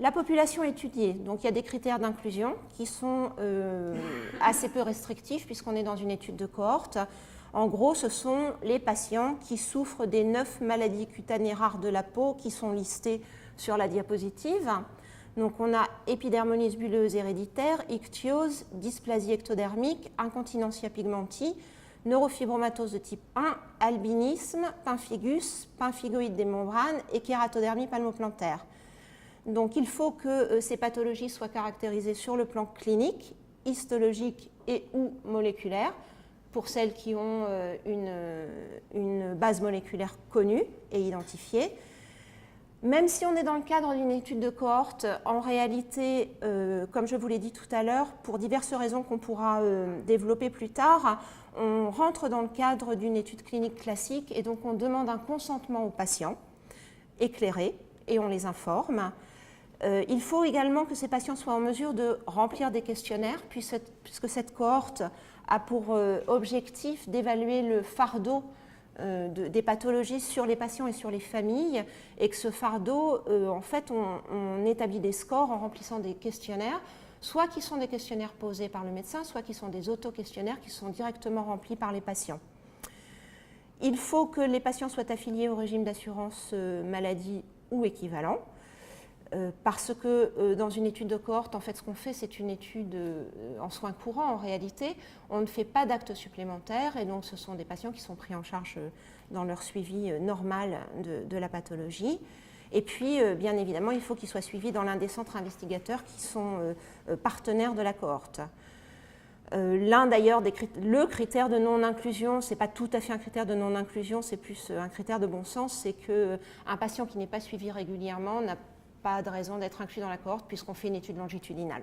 La population étudiée, donc il y a des critères d'inclusion qui sont assez peu restrictifs puisqu'on est dans une étude de cohorte. En gros, ce sont les patients qui souffrent des 9 maladies cutanées rares de la peau qui sont listées sur la diapositive. Donc on a épidermolyse bulleuse héréditaire, ichthyose, dysplasie ectodermique, incontinentia pigmenti, neurofibromatose de type 1, albinisme, pemphigus, pemphigoïde des membranes et kératodermie palmoplantaire. Donc il faut que ces pathologies soient caractérisées sur le plan clinique, histologique et ou moléculaire, pour celles qui ont une base moléculaire connue et identifiée. Même si on est dans le cadre d'une étude de cohorte, en réalité, comme je vous l'ai dit tout à l'heure, pour diverses raisons qu'on pourra développer plus tard, on rentre dans le cadre d'une étude clinique classique et donc on demande un consentement aux patients éclairés et on les informe. Il faut également que ces patients soient en mesure de remplir des questionnaires puisque cette cohorte a pour objectif d'évaluer le fardeau des pathologies sur les patients et sur les familles et que ce fardeau, en fait, on établit des scores en remplissant des questionnaires, soit qui sont des questionnaires posés par le médecin, soit qui sont des auto-questionnaires qui sont directement remplis par les patients. Il faut que les patients soient affiliés au régime d'assurance maladie ou équivalent. Parce que dans une étude de cohorte, en fait, ce qu'on fait, c'est une étude en soins courants en réalité. On ne fait pas d'actes supplémentaires et donc ce sont des patients qui sont pris en charge dans leur suivi normal de la pathologie. Et puis, bien évidemment, il faut qu'ils soient suivis dans l'un des centres investigateurs qui sont partenaires de la cohorte. L'un d'ailleurs, le critère de non-inclusion, ce n'est pas tout à fait un critère de non-inclusion, c'est plus un critère de bon sens, c'est qu'un patient qui n'est pas suivi régulièrement n'a pas de raison d'être inclus dans la cohorte puisqu'on fait une étude longitudinale.